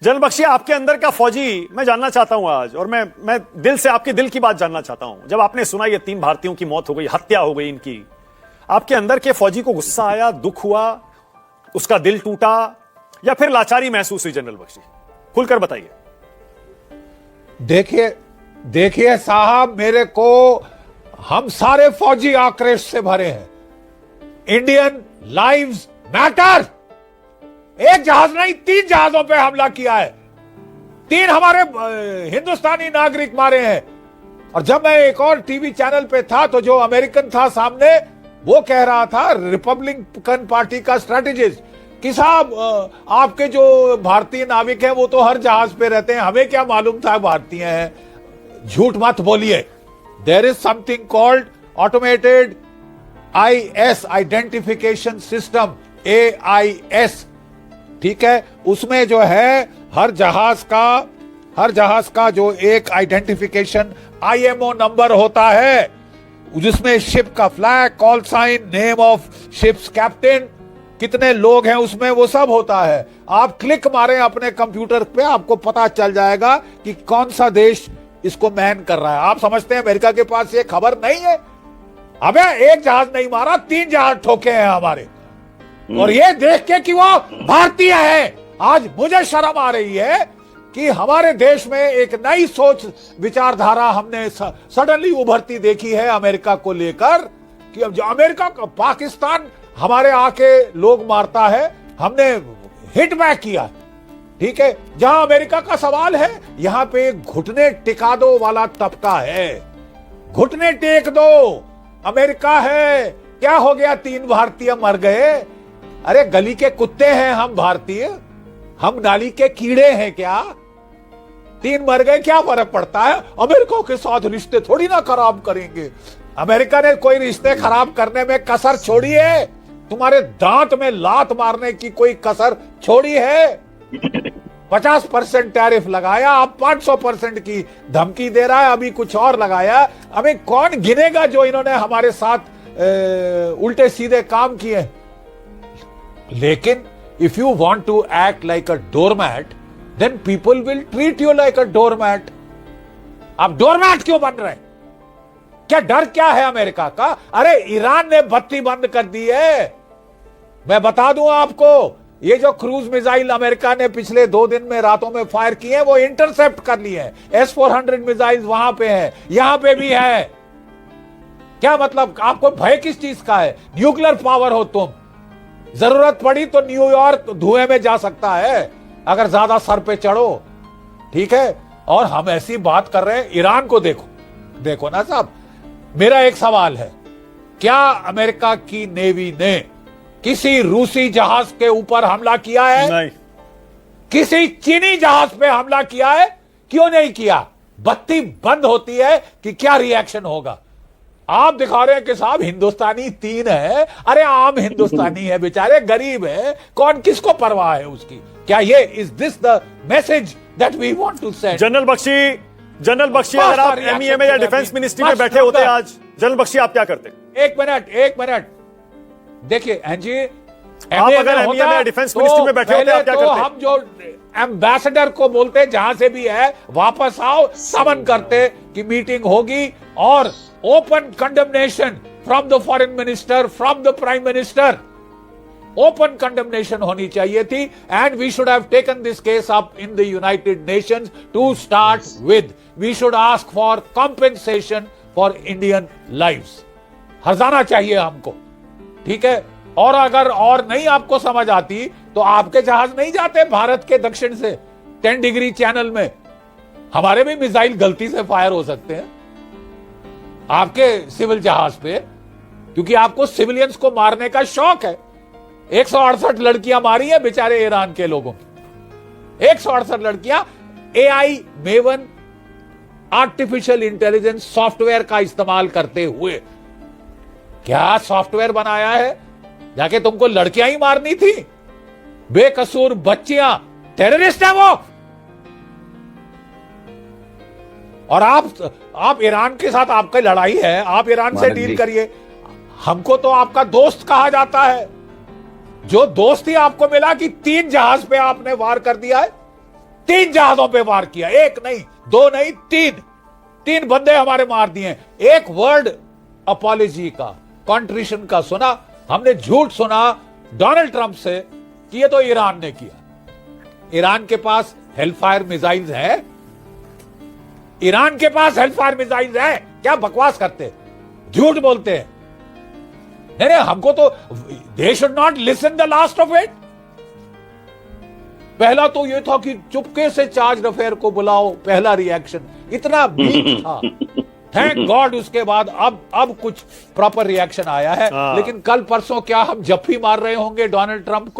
General Bakshi, आपके अंदर का फौजी मैं जानना चाहता हूं आज, और मैं दिल से आपके दिल की बात जानना चाहता हूं। जब आपने सुना ये 3 भारतीयों की मौत हो गई, हत्या हो गई इनकी, आपके अंदर के फौजी को गुस्सा आया, दुख हुआ, उसका दिल टूटा, या फिर लाचारी महसूस हुई? जनरल बख्शी, खुलकर बताइए। देखिए साहब, मेरे को हम सारे फौजी आक्रोश से भरे हैं। Indian lives matter. एक जहाज नहीं, 3 जहाजों पे हमला किया है। 3 हमारे हिंदुस्तानी नागरिक मारे हैं। और जब मैं एक और टीवी चैनल पे था तो जो अमेरिकन था सामने, वो कह रहा था, रिपब्लिकन पार्टी का स्ट्रेटेजिस्ट, कि साहब आपके जो भारतीय नाविक हैं वो तो हर जहाज पे रहते हैं, हमें क्या मालूम था भारतीय हैं। झूठ मत बोलिए। There is something called automated IS, identification system, AIS, ठीक है। उसमें जो है हर जहाज का जो एक आइडेंटिफिकेशन IMO नंबर होता है, जिसमें शिप का flag, call sign, name of ships captain, कितने लोग हैं उसमें, वो सब होता है। आप क्लिक मारें अपने कंप्यूटर पे, आपको पता चल जाएगा कि कौन सा देश इसको मैन कर रहा है। आप समझते हैं अमेरिका के पास ये खबर नहीं है? अबे एक जहाज नहीं मारा, 3 जहाज ठोके हैं हमारे। और ये देख के कि वो भारतीय है, आज मुझे शर्म आ रही है कि हमारे देश में एक नई सोच विचारधारा हमने सडनली उभरती देखी है अमेरिका को लेकर, कि अब जो अमेरिका का पाकिस्तान हमारे आके लोग मारता है, हमने हिट बैक किया, ठीक है। जहां अमेरिका का सवाल है, यहां पे घुटने टिका दो वाला तबका है। घुटने टेक दो, अमेरिका है। क्या हो गया, 3 भारतीय मर गए? अरे गली के कुत्ते हैं हम भारतीय, हम नाली के कीड़े हैं क्या? 3 मर गए, क्या फर्क पड़ता है? अमेरिका के साथ रिश्ते थोड़ी ना खराब करेंगे। अमेरिका ने कोई रिश्ते खराब करने में कसर छोड़ी है? तुम्हारे दांत में लात मारने की कोई कसर छोड़ी है? 50% टैरिफ लगाया, अब 500% की धमकी दे रहा है, अभी कुछ और लगाया। अभी कौन गिनेगा जो इन्होंने हमारे साथ उल्टे सीधे काम किए? लेकिन if you want to act like a doormat, then people will treat you like a doormat. आप डोरमैट क्यों बन रहे हैं? क्या डर क्या है अमेरिका का? अरे ईरान ने बत्ती बंद कर दी है। मैं बता दूं आपको, ये जो क्रूज मिसाइल अमेरिका ने पिछले 2 दिन में रातों में फायर किए हैं, वो इंटरसेप्ट कर लिए हैं। S-400 मिसाइल वहां पे है, यहां पे भी है। क्या मतलब, आपको भय किस चीज का है? न्यूक्लियर पावर हो तुम, जरूरत पड़ी तो न्यूयॉर्क धुएं में जा सकता है अगर ज्यादा सर पे चढ़ो, ठीक है। और हम ऐसी बात कर रहे हैं, ईरान को देखो ना साहब। मेरा एक सवाल है, क्या अमेरिका की नेवी ने किसी रूसी जहाज के ऊपर हमला किया है? नहीं। किसी चीनी जहाज पे हमला किया है? क्यों नहीं किया? बत्ती बंद होती है कि क्या रिएक्शन होगा? आप दिखा रहे हैं कि साहब हिंदुस्तानी 3 है। अरे आम हिंदुस्तानी है, बेचारे गरीब है, कौन किसको परवाह है उसकी? क्या ये is this the message that we want to send? General Bakshi, अगर आप MEA या डिफेंस मिनिस्ट्री में बैठे होते आज, जनरल बख्शी, आप क्या करते? एक मिनट देखिए जी, आप अगर MEA या डिफेंस मिनिस्ट्री में बैठे होते, आप क्या करते? हम जो एम्बेसडर को बोलते, जहां से भी है वापस आओ, समन करते कि मीटिंग होगी, और open condemnation from the foreign minister, from the prime minister. Open condemnation होनी चाहिए थी, and we should have taken this case up in the United Nations to start with. We should ask for compensation for Indian lives. हर्जाना चाहिए हमको, ठीक है। और अगर और नहीं आपको समझ आती तो आपके जहाज नहीं जाते भारत के दक्षिण से 10 डिग्री चैनल में। हमारे भी मिसाइल गलती से फायर हो सकते हैं आपके सिविल जहाज पे, क्योंकि आपको सिविलियंस को मारने का शौक है। 168 लड़कियां मारी हैं बेचारे ईरान के लोगों की, 168 लड़कियां AI maven artificial intelligence software का इस्तेमाल करते हुए। क्या सॉफ्टवेयर बनाया है? जाके तुमको लड़कियां ही मारनी थी, बेकसूर बच्चियां, टेररिस्ट है वो। और आप ईरान के साथ आपकी लड़ाई है, आप ईरान से डील करिए। हमको तो आपका दोस्त कहा जाता है। जो दोस्ती आपको मिला कि 3 जहाज पे आपने वार कर दिया है, 3 जहाजों पे वार किया, एक नहीं, 2 नहीं, 3 बंदे हमारे मार दिए। एक वर्ड अपॉलॉजी का, कॉन्ट्रिशन का सुना हमने? झूठ सुना डोनाल्ड ट्रंप से कि ये तो ईरान ने किया। ईरान के पास हेलफायर मिसाइल्स है? ईरान के पास हेलफायर मिसाइल्स है? क्या बकवास करते, झूठ बोलते हैं। नहीं, हमको तो they should not listen the last of it. पहला तो ये था कि चुपके से चार्ज अफेयर को बुलाओ, पहला रिएक्शन इतना वीक था। थैंक गॉड उसके बाद अब कुछ प्रॉपर रिएक्शन आया है। लेकिन कल परसों क्या हम जफ्फी मार रहे होंगे डोनाल्ड ट्रंप को?